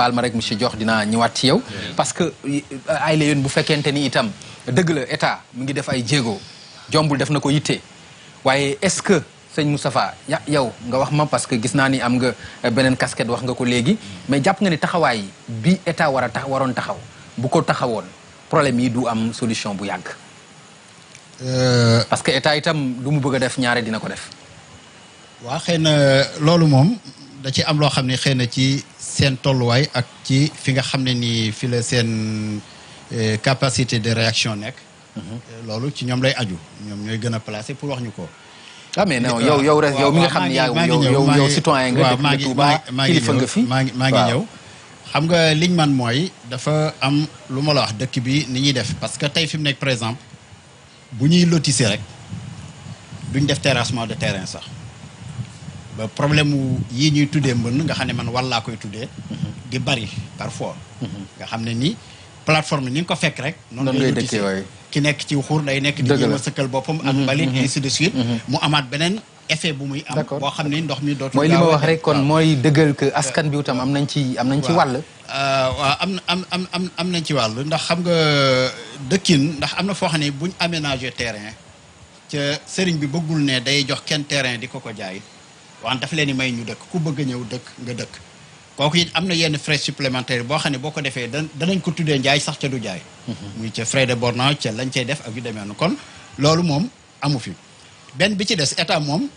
baal ma rek monsieur Diokh dinaa ñëwaat ci yow parce que ay la yoon bu fekkente ni itam dëgg la état mu ngi def ay jéego jombul def na ko yitte waaye est-ce que sëñ Moustapha yow nga wax ma parce que gis naa ni am nga beneen casquette wax nga ko léegi mais jàpp nga ni taxawaay bi état waroon taxaw bu ko taxawoon problème yi du am solution bu yàgg. parce que état itam lu mu bëgg a def ñaare dina ko def. waa xëy na loolu moom da ci am loo xam ne xëy na ci seen tolluwaay ak ci fi nga xam ne nii fi la seen capacité de réaction nekk. loolu ci ñoom lay aju ñoom ñooy gën a placé pour wax ñu ko. ah mais non yow mi nga xam ne yow citoyen nga dëkk Touba kilifa nga fi maa ngi ñëw. xam nga liñ man mooy dafa am lu ma la wax dëkk bi ni ñuy def parce que tey fi mu nekk par exemple bu ñuy lotisser rek duñ def terrassement de terrain sax. ba problème yii ñuy tuddee mbënn nga xam ne man wallaa koy tuddee di bari parfois nga xam ne ni plateforme ni nga ko fekk rek noonu ngay dëkkee ki nekk ci xuur day nekk di jéem a sëkkal boppam ak mbalit ainsi de suite mu amaat beneen effet bu muy am boo xam ne ndox mi dootul mooy li ma wax rek kon mooy dëggal que askan bi itam am nañ ci wàll waaw am nañ ci wàll ndax xam nga dëkkin ndax am na foo xam ne buñ aménager terrain ca sëriñ bi bëggul ne day jox kenn terrain di ko jaay wante dafa leen di may ñu dëkk ku bëgg a ñëw dëkk nga dëkk kooku it am na yenn frais supplémentaires boo xam ne boo ko defee danañ ko tuddee njaay sax ca du jaay muy ca frais de bornage ca lañ cay def ak yu demee noonu kon loolu moom amu fi benn bi ci des état moom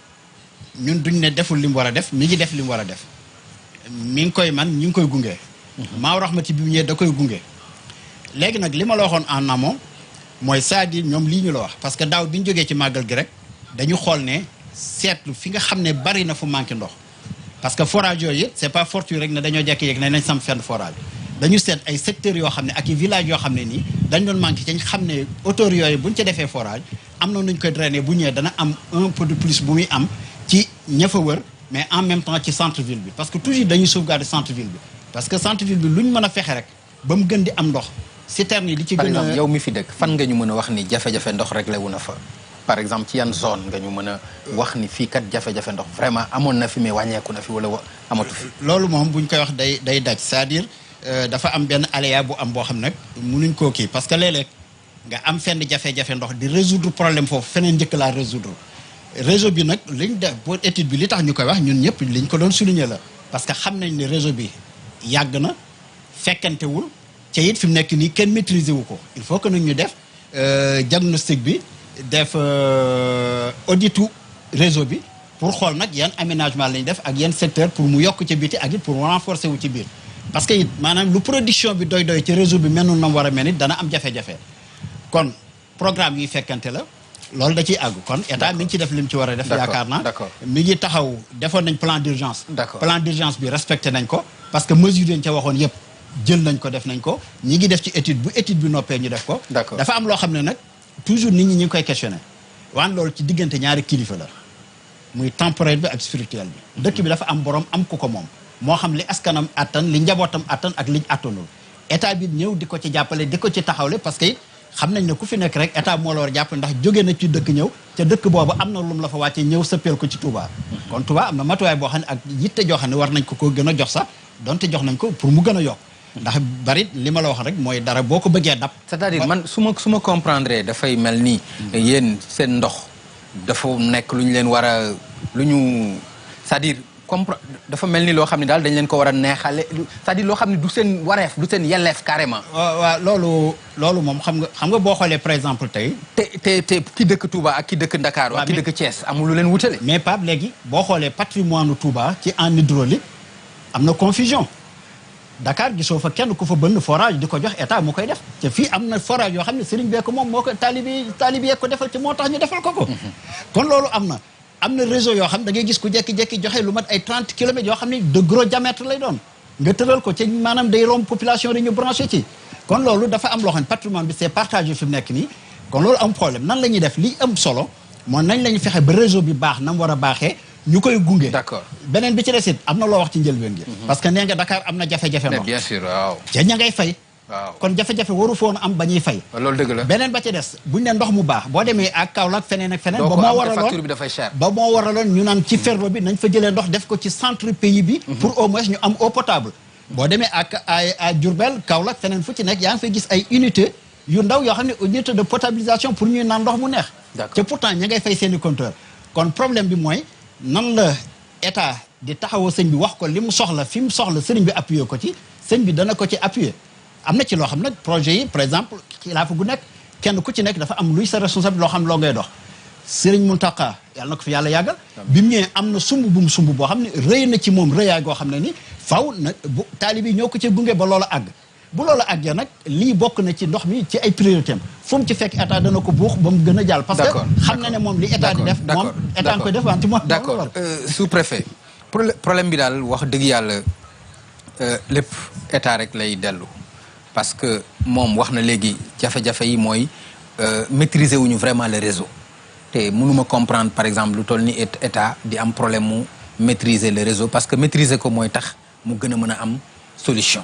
ñun duñ ne deful li mu war a def mi ngi def li mu war a def mi ngi koy man ñu ngi koy gunge maa raxmati bi mu ñëwee da koy gunge léegi nag li ma la waxoon en amont mooy c'est-à-dire ñoom lii ñu la wax parce que daaw bi ñu jógee ci màggal gi rek dañu xool ne seetlu fi nga xam ne bari na fu manqué ndox parce que forage yooyu c'est pas fortuit rek ne dañoo jekki-jekki ne nañ sam fenn forage dañu seet ay secteurs yoo xam ne ak i villages yoo xam ne nii dañ doon manqué ci xam ne autour yooyu buñ ca defee forage am na nuñ koy drainer bu ñëwee dana am un peu de plus bu muy am ci ña fa wër mais en même temps ci centre ville bi parce que toujours dañuy sauvegarder centre ville bi parce que centre ville bi luñ mën a fexe rek ba mu gën di am ndox citerne yi li ci gën a par exemple yow mi fi dëkk fan nga ñu mën a wax ni jafe-jafe ndox réglé wu na fa par exemple ci yan zone nga ñu mën a wax ni fii kat jafe-jafe ndox vraiment amoon na fi mais wàññeeku na fi wala amatu fi. loolu moom buñ koy wax day daj c'est-à-dire dafa am benn aléa bu am boo xam nag mënuñ koo kii parce que léeg-léeg nga am fenn jafe-jafe ndox di résoudre problème foofu feneen njëkk laa résoudre réseau bi nag liñ def pour étude bi li tax ñu koy wax ñun ñëpp liñ ko doon souligner la parce que xam nañ ne réseau bi yàgg na fekkantewul ca it fi mu nekk nii kenn maîtriser wu ko il faut que nag ñu def diagnostic bi. def auditu réseau bi pour xool nag yan aménagement lañ def ak yan secteur pour mu yokk ci biti ak it pour mu renforcer wu ci biir parce que it maanaam lu production bi doy ci réseau bi mel noonu na mu war a mel it dana am jafe-jafe kon programme yi fekkante la loolu da ciy àgg kon état mi ngi ci def lim ci war a def yaakaar naa mi ngi taxaw defoon nañ plan d'urgence plan d'urgence bi respecté nañ ko parce que mesure yi ñu ca waxoon yépp jël nañ ko def nañ ko ñi ngi def ci étude bu étude bi noppee ñu def ko dafa am loo xam ne nag toujours nit ñi ngi koy questionné waan loolu ci diggante ñaari kilifa la muy temporel bi ak spirituel bi dëkk bi dafa am borom am ku ko moom moo xam li askanam attan li njabootam attan ak liñ attanul état bi ñëw di ko ci jàppale di ko ci taxawle parce que xam nañ ne ku fi nekk rek état moo la war a jàppale ndax jóge na ci dëkk ñëw ca dëkk boobu am na lum la fa wàcce ñëw sëppeel ko ci Touba kon Touba am na matuwaay boo xam ne ak yitte joo xam ne war nañ ko gën a jox sax donte jox nañ ko pour mu gën a yokk ndax bari li ma la wax rek mooy dara boo ko bëggee dab. c'est-à-dire man su ma comprendre dafay mel ni yéen seen ndox dafa nekk lu ñu leen war a lu ñu c'est-à-dire dafa mel ni loo xam ne daal dañ leen ko war a neexale c'est-à-dire loo xam ne du seen wareef du seen yelleef carrément. waaw loolu moom xam nga boo xoolee par exemple tey. te ki dëkk Touba ak ki dëkk Ndakaaru ak ki dëkk Thiès amul lu leen wutale. mais Pape léegi boo xoolee patrimoine Touba ci en hydraulique am na confusion. Dakar gisoo fa kenn ku fa bënn forage di ko jox état mu koy def te fii am na forage yoo xam ne Serigne Beko moom moo ko taalibi ko defal ci moo tax ñu defal ko kon loolu am na réseau yoo xam ne da ngay gis ku jekki-jekki joxe lu mat ay 30 kilomètres yoo xam ne de gros diamètre lay doon nga tëral ko ci maanaam day romb population yi ñu branché ci kon loolu dafa am loo xam ne patrimoine bi c'est partagé fi mu nekk nii kon loolu am problème nan la ñuy def li am solo mooy nañ la ñu fexe ba réseau bi baax na mu war a baaxee ñu koy gunge. d'accord beneen bi ci des it am na loo wax ci njëlbeen gi. parce que nee nga Dakar am na jafe-jafe ndox. bien sûr waaw. te ña ngay fay. waaw kon jafe-jafe waru foon am ba ñuy fay. loolu dëgg la beneen ba ci des buñ ne ndox mu baax boo demee ak Kaolack feneen ak feneen. ba moo waraloon facture bi dafay cher. ba moo waraloon ñu naan ci ferlo bi nañ fa jëlee ndox def ko ci centre pays bi. pour au moins ñu am eau potable. boo demee à Diourbel Kaolack feneen fu ci nekk yaa ngi fay gis ay unité yu ndaw yoo xam ne unité de potabilisation pour ñuy naan ndox mu neex. D'accord. te pourtant ña ngay fay seeni compteur kon problème bi mooy nan la état di taxawoo sëñ bi wax ko li mu soxla fi mu soxla sëriñ bi appuyé ko ci sëñ bi dana ko ci appuyé am na ci loo xam nag projet yi par exemple xilaafa gu nekk kenn ku ci nekk dafa am luy sa responsable loo xam loo ngay dox sëriñ Mountakha yàlla na ko fi yàlla yàggal bi mu ñëwee am na sumb bu mu sumb boo xam ne rëy na ci moom rëyaay goo xam ne ni faw na bu taalibe yi ñoo ko ci gunge ba loola àgg bu loola àggee nag lii bokk na ci ndox mi ci ay priorité am fu mu ci fekk état dana ko buux ba mu gën a jàll parce que D'accord, xam na ne moom li état di def moom état nga koy def wante moom d'accord sous-préfet problème bi daal wax dëgg yàlla lépp état rek lay dellu parce que moom wax na léegi jafe-jafe yi mooy maîtriser wuñu vraiment le réseau te mënuma comprendre par exemple lu toll ni état di am problème mu maîtriser le réseau parce que maîtriser ko mooy tax mu gën a mën a am solution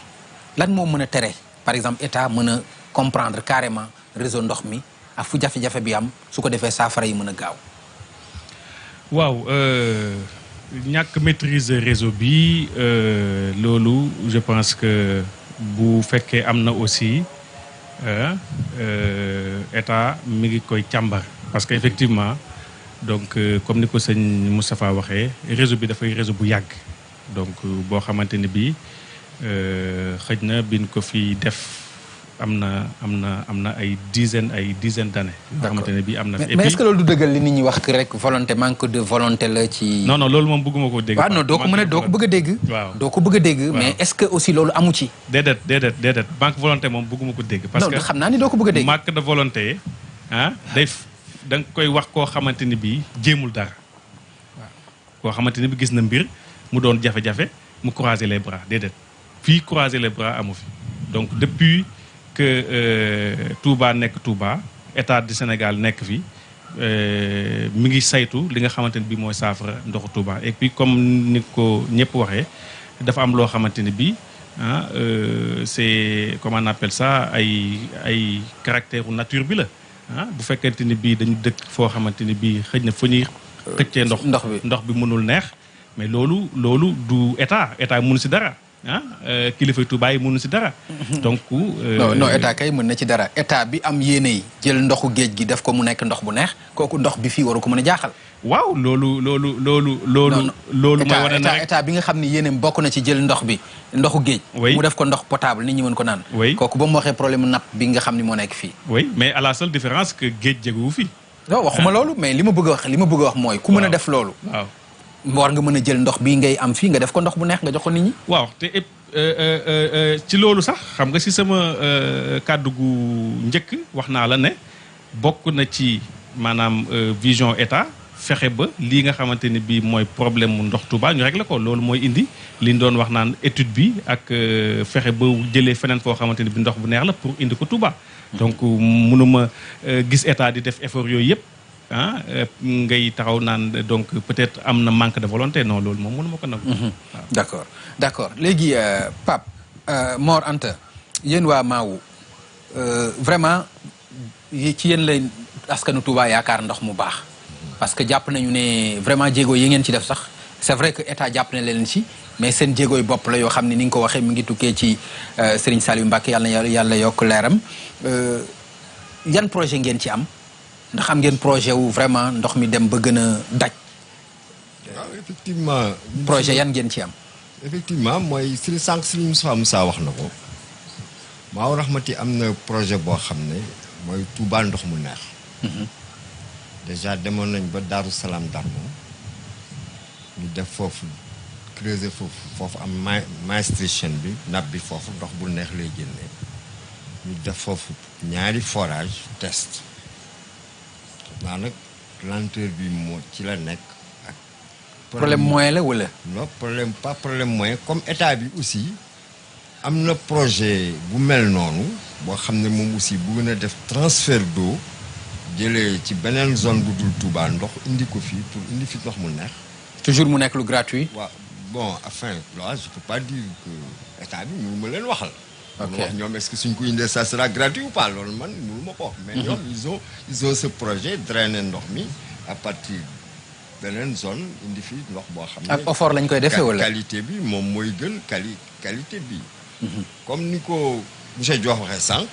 lan moo mën a tere par exemple état mën a comprendre carrément réseau ndox mi ak fu jafe-jafe bi am su ko defee saafara yi mën a gaaw. waaw ñàkk maîtriser réseau bi loolu je pense que bu fekkee am na aussi état mi ngi koy càmbar parce que effectivement donc comme ni ko sëñ Moustapha waxee réseau bi dafay réseau bu yàgg donc boo xamante ni bii xëj na biñ ko fi def am na ay dizaine d'années. boo xamante ne bii am na fi. mais est-ce que loolu du dëggal li nit ñi wax rek volonté manque de volonté la ci. non loolu moom bëgguma ko dégg. waaw non doo ko mën a doo ko bëgg a dégg. waaw doo ko bëgg a dégg. mais est-ce que aussi loolu amu ci. déedéet manque volonté moom bëgguma ko dégg. parce que non xam naa ni doo ko bëgg a dégg. manque de volonté da nga koy wax koo xamante ni bii jéemul dara. waaw koo xamante ni bi gis na mbir mu doon jafe-jafe mu croiser les bras déedéet fii croiser les bras amu fi donc depuis que Touba nekk Touba état du Sénégal nekk fi mi ngi saytu li nga xamante ni bii mooy saafara ndoxu Touba et puis comme ni ko ñëpp waxee dafa am loo xamante ni bii c'est comment on appelle ça ay caractère nature bi la bu fekkente ni bii dañu dëkk foo xamante ni bii xëj na fu ñuy xëccee ndox bi mënul neex mais loolu du état mënu si dara kilifa Touba yi mënu si dara. donc non état kay mën na ci dara état bi am yéene yi jël ndoxu géej gi def ko mu nekk ndox bu neex kooku ndox bi fii waru ko mën a jaaxal. waaw loolu mooy wane na état bi nga xam ni yéeneem bokk na ci jël ndox bi ndoxu géej. mu def ko ndox potable nit ñi mën ko naan. kooku ba mu waxee problème napp bi nga xam ni moo nekk fii. oui mais à la seule différence que géej jegewu fi. non waxuma loolu mais li ma bëgg a wax mooy. ku mën a def loolu. waaw war nga mën a jël ndox bii ngay am fii nga def ko ndox bu neex nga jox ko nit ñi. waaw te ci loolu sax xam nga si sama kàddu gu njëkk wax naa la ne bokk na ci maanaam vision état fexe ba lii nga xamante ni bii mooy problème mu ndox Touba ñu régler ko loolu mooy indi li ñu doon wax naan étude bi ak fexe ba jëlee feneen foo xamante ni bi ndox bu neex la pour indi ko Touba. donc mënuma gis état di def effort yooyu yëpp. ngay taxaw naan donc peut-être am na manque de volonté non loolu moom mënuma ko nag. d'accord léegi Pape Mor Anta yéen waa Maawu vraiment ci yéen la askanu Touba yaakaar ndox mu baax parce que jàpp nañu ne vraiment jéego yi ngeen ci def sax c'est vrai que état jàpp na leen ci mais seen jéegooy bopp la yoo xam ne ni nga ko waxee mi ngi tukkee ci Serigne Saliou Mbacké yàlla yokk leeram yan projet ngeen ci am. ndax am ngeen projet wu vraiment ndox mi dem ba gën a daj. waaw effectivement. projet yan ngeen ci am. effectivement mooy sànq Serigne Moussa wax na ko Maawu Rahmati am na projet boo xam ne mooy Touba ndox mu neex. déjà demoon nañ ba Darou Salaam Darmo ñu def foofu creuser foofu am maestration bi nappe bi foofu ndox bu neex lay génnee ñu def foofu ñaari forage test. naa nag lenteur bi moo ci la nekk ak. problème moyen la wala. non pas problème moyen comme état bi aussi am na projet bu mel noonu boo xam ne moom aussi bu gën a def transfert d'eau jëlee ci beneen zone bu dul Touba ndox indi ko fii pour indi fi ndox mu neex. toujours mu nekk lu gratuit. waaw bon enfin là je peux pas dire que état bi mënu ma leen waxal. ok wax ñoom est-ce que suñ ko indee ça sera gratuit ou pas loolu man mënu ma ko wax. mais ñoom ils ont ce projet drainer ndox mi à partir beneen zone indi fi ndox boo xam ne ak effort lañ koy defee wala. qualité bi moom mooy gën qualité bi. comme ni ko monsieur Diokh waxee sànq.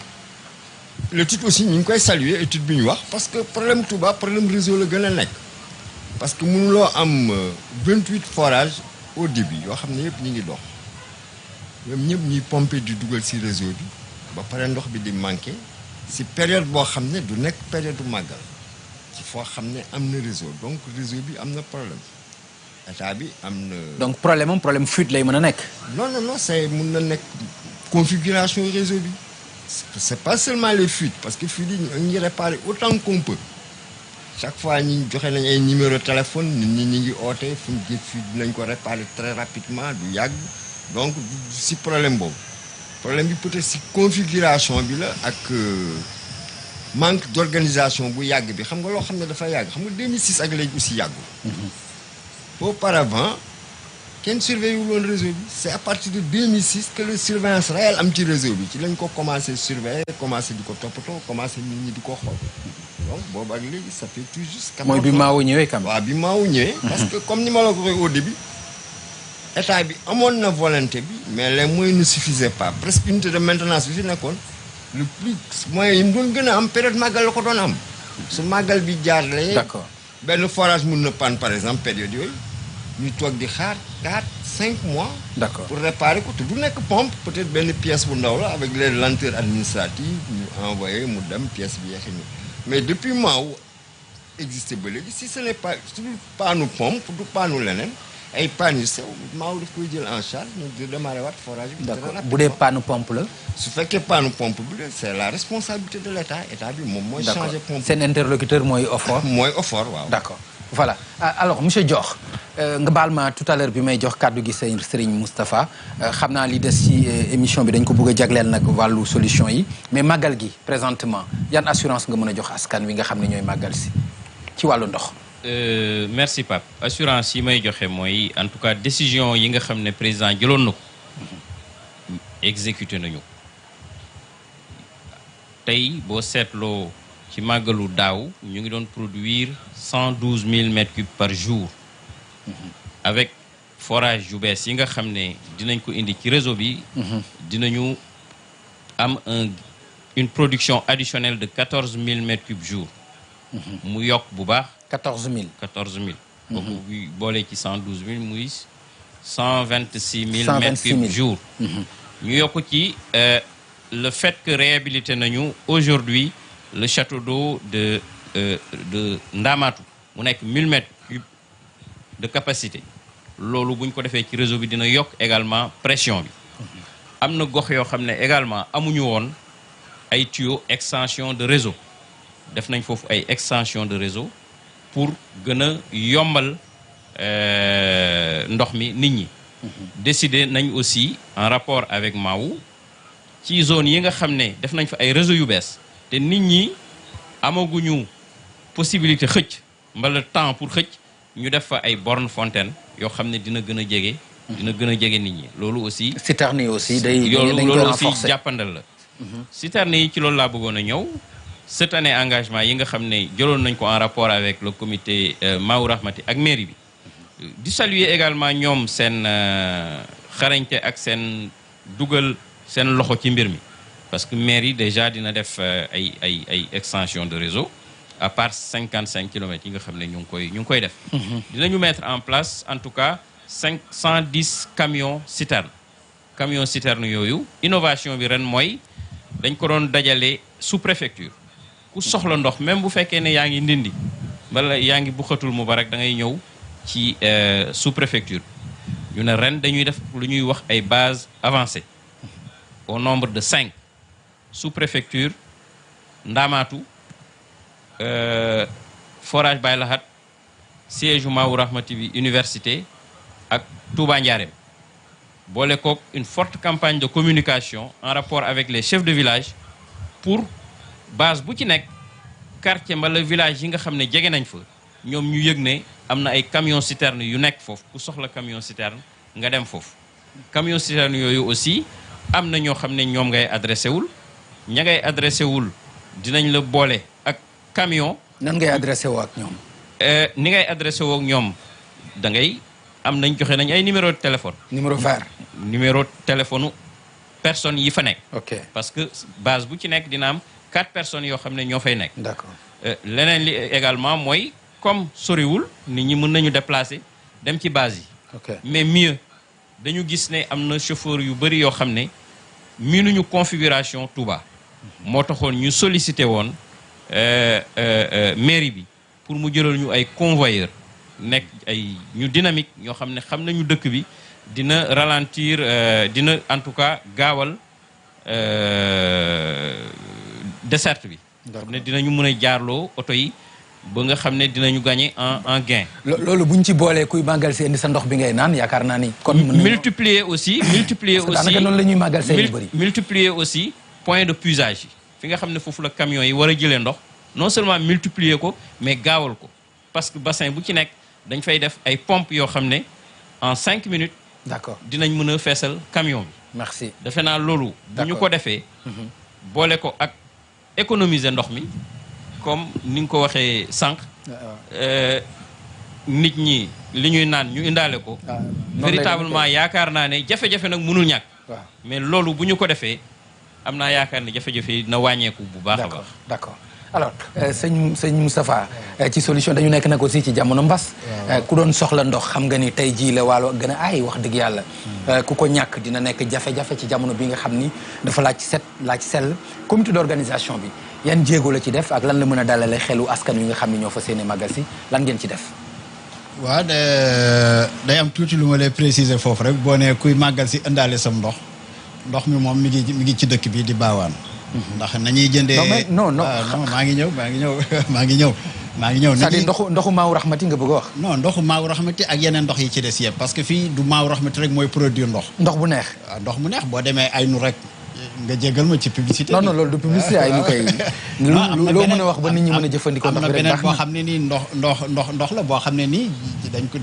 l'étude aussi ñu ngi koy saluer étude bi ñu wax parce que problème Touba problème réseau la gën a nekk. parce que mënuloo am 28 forages au débit yoo xam ne yëpp ñu ngi dox ñoom ñëpp ñuy pomper di dugal ci réseau bi ba pare ndox bi di manquer ci période boo xam ne du nekk période du màggal ci foo xam ne am na réseau donc réseau bi am na problème état bi am na. donc problème fuite lay mën a nekk. non c'est mun na nekk configuration réseau bi c'est pas seulement les fuites parce que fuites yi ñu ngi réparer autant qu'on peut. chaque fois ñi joxe nañ ay numéro téléphone nit ñi ñu ngi oote fu ñu jëf fii dinañ ko réparer très rapidement du yàgg donc si problème boobu problème bi peut-être si configuration bi la ak manque d'organisation bu yàgg bi xam nga loo xam ne dafa yàgg xam nga 2006 ak léegi aussi yàggul. auparavant kenn surveillé wul woon réseau bi c'est à partir de 2006 que le surveillance réelle am ci réseau bi ci lañ ko commencé surveiller commencé di ko toppatoo commencé nit ñi di ko xool. donc boobu ak léegi ça fait tout juste. mooy bi Maawu ñëwee kam. waaw bi Maawu ñëwee. parce que comme ni ma la ko waxee au début état bi amoon na volonté bi mais les moyens ne suffisaient pas presque unité de maintenance bi fi nekkoon le plus moyens yi mu doon gën a am période màggal la ko doon am. su màggal bi jaarlee. d'accord benn forage mun na panne par exemple période yooyu ñu toog di xaar 4-5 mois. d'accord pour réparer ko te du nekk pompe peut-être benn pièce bu ndaw la avec les lenteurs administratives ñu envoyé mu dem pièce bi yeexi mais depuis Maawu existé ba léegi si ce n'est pas su dul paanu pompe du paanu leneen ay pannes yu sew Maawu daf koy jël en charge ñu di démarrer waat forage bi. d'accord bu dee paanu pompe la. su fekkee paanu pompe bi la c'est la responsabilité de l'État état bi moom mooy. changer pompe seen interlocuteur mooy OFOR. mooy OFOR waaw. d'accord voilà alors monsieur Diokh nga baal ma tout à l'heure bi may jox kàddu gi Serigne Moustapha xam naa li des ci émission bi dañ ko bëgg a jagleel nag wàllu solution yi mais màggal gi présentement yan assurance nga mën a jox askan wi nga xam ne ñooy màggal si ci wàllu ndox. merci Pape assurance yi may joxe mooy en tout cas décision yi nga xam ne président jëloon na ko exécuté nañu tey boo seetloo ci màggalu daaw ñu ngi doon produire 112 000 mètres cubes par jour avec forage yu bees yi nga xam ne dinañ ko indi ci réseau bi dinañu am une production additionnelle de 14 000 mètres cubes jour mu yokk bu baax 14 000 donc bu boolee ci 112 000 muy 126 000 mètres cubes jour ñu yokk ci le fait que réhabilité nañu aujourd'hui le château d'eau de Ndamatou mu nekk 1000 mètres cubes de capacité loolu bu ñu ko defee ci réseau bi dina yokk également pression bi am na gox yoo xam ne également amuñu woon ay tuyaux extension de réseau def nañ foofu ay extension de réseau pour gën a yombal ndox mi nit ñi décider nañ aussi en rapport avec Maawu ci zone yi nga xam ne def nañ fa ay réseau yu bees te nit ñi amaguñu possibilité xëcc mbala temps pour xëcc ñu def fa ay borne fontaine yoo xam ne dina gën a jege nit ñi loolu aussi citerne yi aussi day loolu aussi jàppandal la citerne yi ci loolu laa bëggoon a ñëw cette année engagement yi nga xam ne jëloon nañ ko en rapport avec le comité Maawu Rahmati ak mairie bi di saluer également ñoom seen xarañte ak seen dugal seen loxo ci mbir mi parce que mairie déjà dina def ay extension de réseau à part 55 kilomètres yi nga xam ne ñu ngi koy def dinañu mettre en place en tout cas 110 camions citernes yooyu innovation bi ren mooy dañ ko doon dajale sous préfecture ku soxla ndox même bu fekkee ne yaa ngi Ndindi wala yaa ngi Boukhatoul Moubarak da ngay ñëw ci sous préfecture ñu ne ren dañuy def lu ñuy wax ay bases avancées au nombre de 5 sous préfecture Ndamatou forage Baye Lahat siège Maawu Rahmati bi université ak Touba Ndiarème boole kook une forte campagne de communication en rapport avec les chefs de village pour base bu ci nekk quartier mbala village yi nga xam ne jege nañ fa ñoom ñu yëg ne am na ay camion citerne yu nekk foofu ku soxla camion citerne nga dem foofu camion citerne yooyu aussi am na ñoo xam ne ñoom ngay adressé wul dinañ la boole ak camion nan ngay adressé woo ak ñoom ni ngay adressé woog ñoom da ngay am nañ joxe nañ ay numéro de téléphone. numéro vert. numéro téléphone personnes yi fa nekk. ok parce que base bu ci nekk dina am 4 personnes yoo xam ne ñoo fay nekk. d'accord. leneen li également mooy comme soriwul nit ñi mën nañu déplacer dem ci base yi. ok mais mieux dañu gis ne am na chauffeur yu bëri yoo xam ne miinuñu configuration Touba. moo taxoon ñu sollicité woon mairie bi pour mu jëlal ñu ay convoyeurs nekk ay ñu dynamique ñoo xam ne xam nañu dëkk bi dina ralentir dina en tout cas gaawal desserte bi. xam ne dinañu mën a jaarloo oto yi ba nga xam ne dinañu gagner en gain. loolu bu ñu ci boolee kuy màggal si indi sa ndox bi ngay naan yaakaar naa ni. kon multiplier aussi daanaka noonu la ñuy màggal see yu bëri. multiplier aussi point de puisage yi fi nga xam ne foofu la camion yi war a jëlee ndox non seulement multiplier ko mais gaawal ko parce que bassin bu ci nekk dañ fay def ay pompes yoo xam ne en 5 minutes. d'accord dinañ mën a feesal camion bi. merci defe naa loolu. bu ñu ko defee. boole ko ak économiser ndox mi comme ni nga ko waxee sànq. nit ñi li ñuy naan ñu indaale ko. véritablement yaakaar naa ne jafe-jafe nag mënul ñàkk. mais loolu bu ñu ko defee am naa yaakaar ne jafe-jafe yi dina wàññeeku bu baax a baax. d'accord alors sëñ Moustapha ci solution dañu nekk nag aussi ci jamono mbas. ku doon soxla ndox xam nga ni tey jii la Waalo gën a aay wax dëgg yàlla. ku ko ñàkk dina nekk jafe-jafe ci jamono bi nga xam ni dafa laaj set laaj sell comité d'organisation bi yan jéego la ci def ak lan la mën a dalale xelu askan wi nga xam ni ñoo fa seeni màggal si lan ngeen ci def. waaw day am tuuti lu ma lay préciser foofu rek boo nee kuy màggal si indaale sam ndox mi moom mi ngi ci dëkk bi di baawaan. ndax nañuy jëndee. non maa ngi ñëw. c'est-à-dire ndoxu Maawu Rahmati nga bëgg a wax. non ndoxu Maawu Rahmati ak yeneen ndox yi ci des yëpp parce que fii du Maawu Rahmati rek mooy produire ndox. ndox bu neex. waaw ndox mu neex boo demee ay nu rek nga jéggal ma ci publicité. non loolu du publicité ay nu koy. loo mën a wax ba nit ñi mën a jëfandikoo ndox bi rek am na beneen boo xam ne nii ndox la boo xam ne nii dañ ko.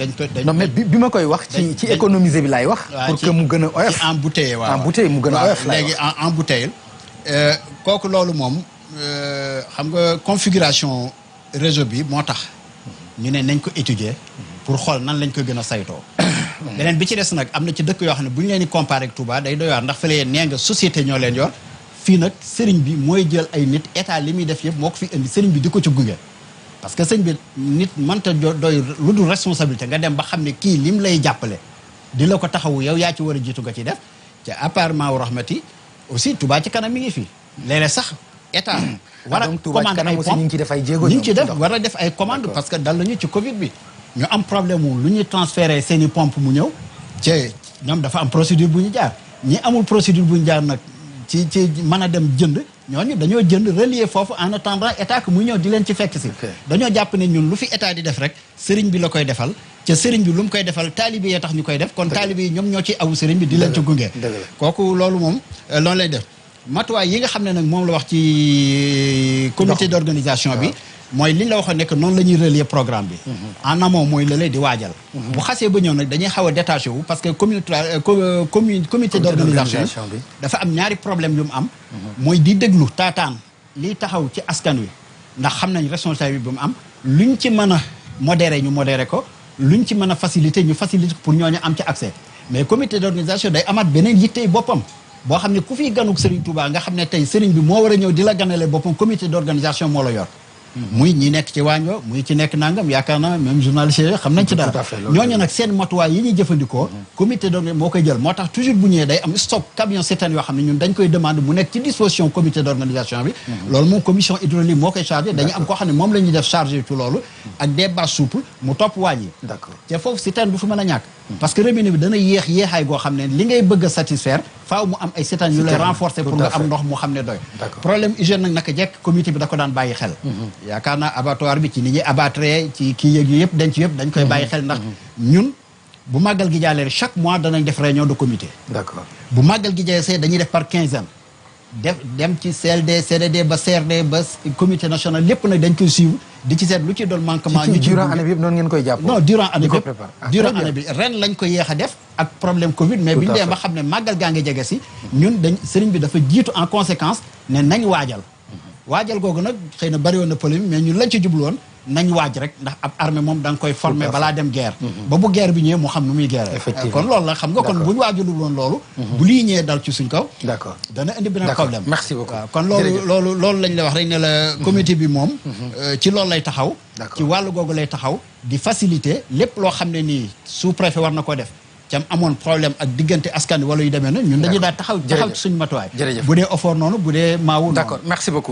non mais bi ma koy wax. ci économiser bi laay wax. pour que mu gën a oyof. ci embouteillé waaw embouteillé mu gën a oyof laay wax léegi embouteillé kooku loolu moom xam nga configuration réseau bi moo tax ñu ne nañ ko étudier pour xool nan lañ ko gën a saytoo. beneen bi ci des nag am na ci dëkk yoo xam ne bu ñu leen di comparé ak Touba day doy waar ndax fële nee nga société ñoo leen yor fii nag sëriñ bi mooy jël ay nit état li muy def yëpp moo ko fi indi sëriñ bi di ko ci gunge. parce que sëriñ bi nit mënta doy lu dul responsabilité nga dem ba xam ne kii lim lay jàppale di la ko taxawu yow yaa ci war a jiitu nga ci def te apparemment rahmati aussi Touba ci kanam mi ngi fi léeg-léeg sax état. war a commande ay pompes ñu ngi ci def ay jéego ñu ngi ci def war a def ay commande parce que dal nañu ci Covid bi. ñu am problème wu lu ñuy transféré seen i pompe mu ñëw ci ñoom dafa am procédure bu ñu jaar ñi amul procédure bu ñu jaar nag ci mën a dem jënd ñooñu dañoo jënd relier foofu en attendant état que muy ñëw di leen ci fekk si. dañoo jàpp ne ñun lu fi état di def rek sëriñ bi la koy defal ca sëriñ bi lu mu koy defal taalibe yee tax ñu koy def kon taalibe yi ñoom ñoo ci awu sëriñ bi di leen ci gunge. kooku loolu moom loolu lay def matuwaay yi nga xam ne nag moom la wax ci comité d'organisation bi. mooy li ñu la waxoon ne que noonu la ñuy relier programme bi. en amont mooy lële di waajal. bu xasee ba ñëw nag dañuy xaw a détaché wu parce que comité d'organisation bi dafa am ñaari problème yu mu am. mooy di déglu taataan liy taxaw ci askan wi ndax xam nañ responsabilité bi mu am luñ ci mën a modéré ñu modéré ko luñ ci mën a facilité ñu facilité pour ñooñu am ci accès mais comité d'organisation day amaat beneen yittey boppam. boo xam ne ku fiy ganuk Serigne Touba nga xam ne tey Serigne bi moo war a ñëw di la ganale boppam comité d'organisation moo la yor. muy ñi nekk ci waañ wa muy ci nekk nangam yaakaar naa même journaliste yi xam nañ ci dara ñooñu nag seen matuwaay yi ñuy jëfandikoo comité d'organisation moo koy jël moo tax toujours bu ñëwee day am stock camion citerne yoo xam ne ñun dañ koy demande mu nekk ci disposition comité d'organisation bi loolu moom commission hydraulique moo koy chargé dañuy am koo xam ne moom la ñuy def chargé ci loolu ak des bases souples mu topp waañ yi te foofu citerne du fi mën a ñàkk parce que robinet bi dana yéexaay goo xam ne li ngay bëgg a satisfaire faaw mu am ay citerne yu lay renforcer pour nga am ndox mu xam ne doy problème hygiène nag naka jekk comité bi da ko daan bàyyi xel yaakaar naa abattoir bi ci ni ñuy abattre ci kii yëg yu yëpp denc yëpp dañ koy bàyyi xel ndax ñun bu màggal gi jàllee chaque mois danañ def réunion de comité d'accord bu màggal gi jàllee dañuy def par quinzaine dem ci CLD CDD ba CRD ba comité national lépp nag dañ koy suivre di ci seet lu ci doon manquement ñu ci durant année bi yëpp noonu ngeen koy jàpp non durant année bi durant année bi ren lañ ko yéex a def ak problème Covid mais bi ñu demee ba xam ne màggal gaa ngi jege si ñun dañ sëriñ bi dafa jiitu en conséquence ne nañ waajal googu nag xëy na bari woon na polémique mais ñun lañ ci jublu woon nañ waaj rek ndax ab armée moom da nga koy former balaa dem guerre ba bu guerre bi ñëwee mu xam nu muy guerre Effectivement. kon loolu la xam nga kon bu ñu waajulul woon loolu bu lii ñëwee dal ci suñ kaw d'accord dana indi beneen D'accord. problème Merci beaucoup. waaw kon loolu Jërëjëf. loolu lañ la wax rek ne la comité bi moom ci loolu lay taxaw D'accord. ci wàllu googu lay taxaw di faciliter lépp loo xam ne nii sous-préfet war na ko def cam amoon problème ak diggante askan wi wala yu demee na ñun dañuy daal taxaw Jërëjëf. ci suñu matuwaay Jërëjëf. bu dee effort noonu bu dee maawu noonu d'accord merci beaucoup